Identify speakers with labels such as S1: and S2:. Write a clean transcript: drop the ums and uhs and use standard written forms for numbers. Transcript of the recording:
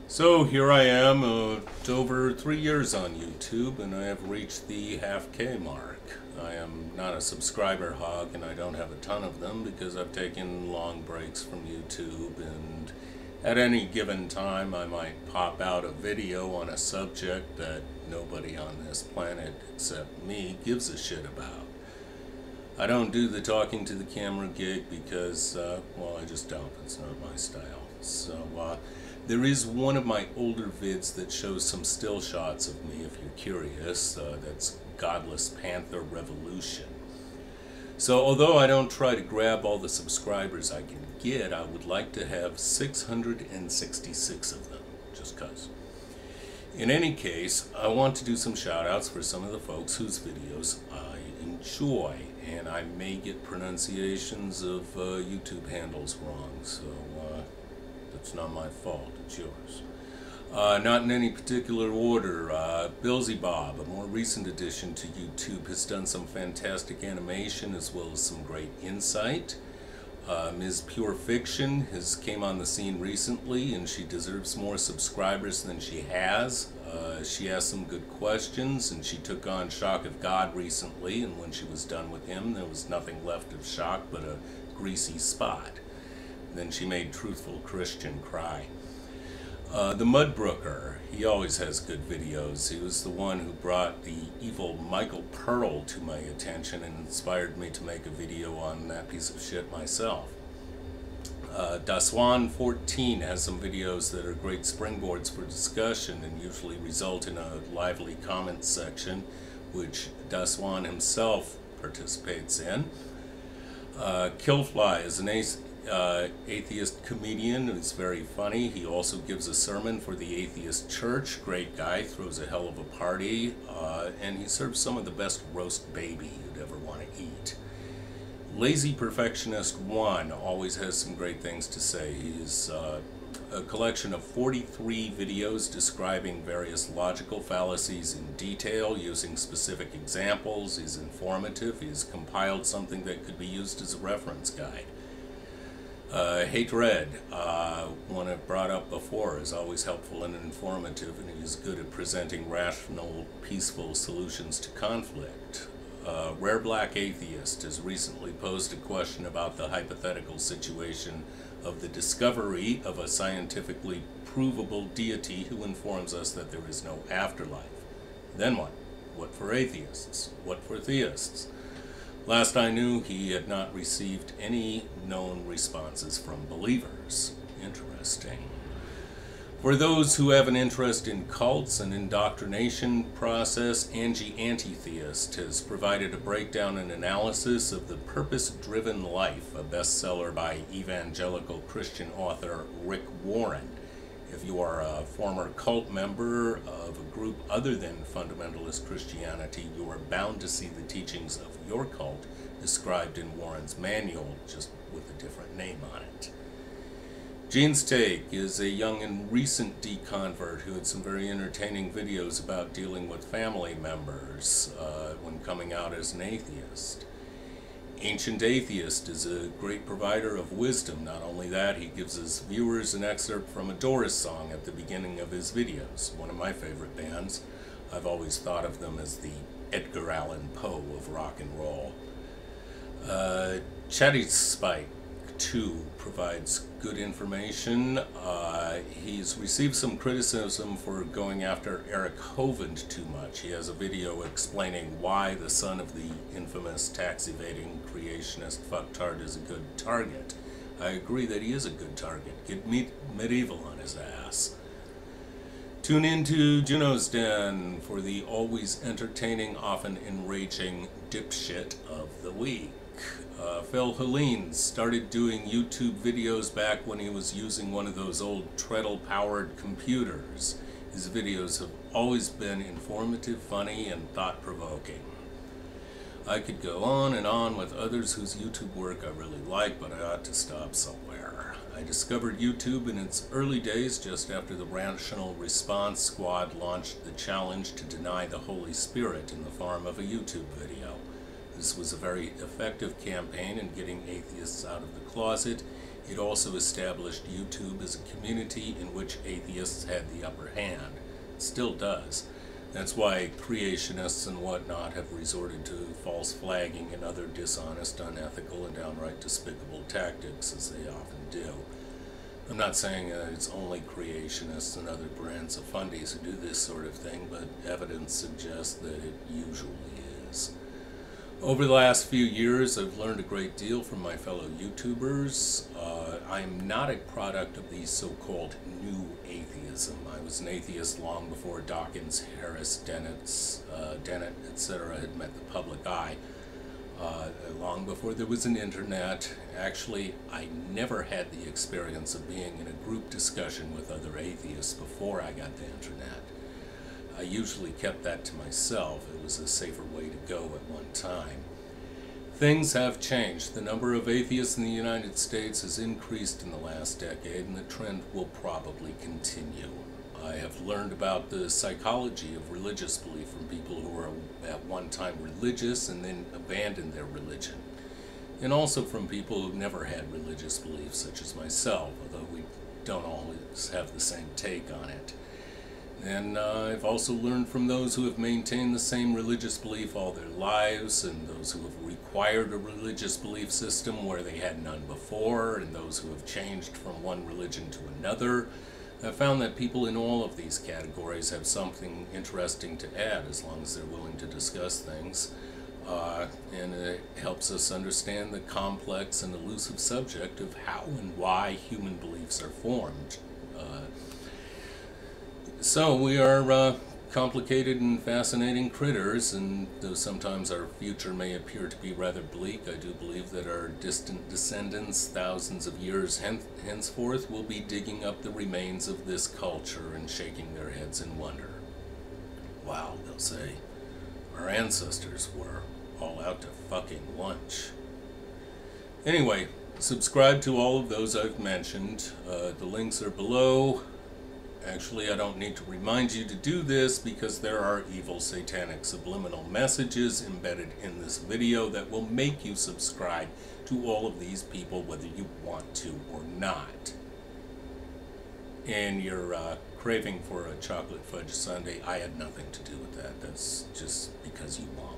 S1: So here I am, over 3 years on YouTube, and I have reached the half K mark. I am not a subscriber hog, and I don't have a ton of them because I've taken long breaks from YouTube, and at any given time I might pop out a video on a subject that nobody on this planet except me gives a shit about. I don't do the talking to the camera gig because, well, I just don't. It's not my style. So, there is one of my older vids that shows some still shots of me, if you're curious. That's Godless Panther Revolution. So, although I don't try to grab all the subscribers I can get, I would like to have 666 of them, just 'cause. In any case, I want to do some shout-outs for some of the folks whose videos I enjoy, and I may get pronunciations of YouTube handles wrong, so that's not my fault, it's yours. Not in any particular order, Billsy Bob, a more recent addition to YouTube, has done some fantastic animation as well as some great insight. Ms. Pure Fiction came on the scene recently, and she deserves more subscribers than she has. She asked some good questions, and she took on Shock of God recently, and when she was done with him, there was nothing left of Shock but a greasy spot. Then she made Truthful Christian cry. The Mudbrooker, he always has good videos. He was the one who brought the evil Michael Pearl to my attention and inspired me to make a video on that piece of shit myself. Daswan14 has some videos that are great springboards for discussion and usually result in a lively comment section, which Daswan himself participates in. Killfly is an atheist comedian who's very funny. He also gives a sermon for the atheist church. Great guy, throws a hell of a party, and he serves some of the best roast baby you'd ever want to eat. Lazy Perfectionist 1 always has some great things to say. He's a collection of 43 videos describing various logical fallacies in detail using specific examples. He's informative. He's compiled something that could be used as a reference guide. Hate Red, one I've brought up before, is always helpful and informative, and he's good at presenting rational, peaceful solutions to conflict. Rare Black Atheist has recently posed a question about the hypothetical situation of the discovery of a scientifically provable deity who informs us that there is no afterlife. Then what? What for atheists? What for theists? Last I knew, he had not received any known responses from believers. Interesting. For those who have an interest in cults and indoctrination process, Angie Antitheist has provided a breakdown and analysis of The Purpose-Driven Life, a bestseller by evangelical Christian author Rick Warren. If you are a former cult member of a group other than fundamentalist Christianity, you are bound to see the teachings of your cult described in Warren's manual, just with a different name on it. Gene's Take is a young and recent deconvert who had some very entertaining videos about dealing with family members when coming out as an atheist. Ancient Atheist is a great provider of wisdom. Not only that, he gives his viewers an excerpt from a Doris song at the beginning of his videos. One of my favorite bands. I've always thought of them as the Edgar Allan Poe of rock and roll. Chatty Spike 2 provides good information. He's received some criticism for going after Eric Hovind too much. He has a video explaining why the son of the infamous tax-evading creationist fucktard is a good target. I agree that he is a good target. Get medieval on his ass. Tune in to Juno's Den for the always entertaining, often enraging dipshit of the week. Phil Helene started doing YouTube videos back when he was using one of those old treadle-powered computers. His videos have always been informative, funny, and thought-provoking. I could go on and on with others whose YouTube work I really like, but I ought to stop somewhere. I discovered YouTube in its early days just after the Rational Response Squad launched the challenge to deny the Holy Spirit in the form of a YouTube video. This was a very effective campaign in getting atheists out of the closet, It also established YouTube as a community in which atheists had the upper hand. It still does. That's why creationists and whatnot have resorted to false flagging and other dishonest, unethical, and downright despicable tactics, as they often do. I'm not saying it's only creationists and other brands of fundies who do this sort of thing, but evidence suggests that it usually is. Over the last few years, I've learned a great deal from my fellow YouTubers. I am not a product of the so-called new atheism. I was an atheist long before Dawkins, Harris, Dennett, etc. had met the public eye. Long before there was an internet. Actually, I never had the experience of being in a group discussion with other atheists before I got the internet. I usually kept that to myself. It was a safer way to go at one time. Things have changed. The number of atheists in the United States has increased in the last decade, and the trend will probably continue. I have learned about the psychology of religious belief from people who were at one time religious and then abandoned their religion. And also from people who've never had religious beliefs, such as myself, although we don't always have the same take on it. And I've also learned from those who have maintained the same religious belief all their lives, and those who have required a religious belief system where they had none before, and those who have changed from one religion to another. I've found that people in all of these categories have something interesting to add as long as they're willing to discuss things. And it helps us understand the complex and elusive subject of how and why human beliefs are formed. So we are complicated and fascinating critters, and though sometimes our future may appear to be rather bleak, I do believe that our distant descendants, thousands of years henceforth, will be digging up the remains of this culture and shaking their heads in wonder. Wow, they'll say, our ancestors were all out to fucking lunch. Anyway, subscribe to all of those I've mentioned. The links are below. Actually, I don't need to remind you to do this because there are evil satanic subliminal messages embedded in this video that will make you subscribe to all of these people whether you want to or not. And your craving for a chocolate fudge sundae, I had nothing to do with that. That's just because you want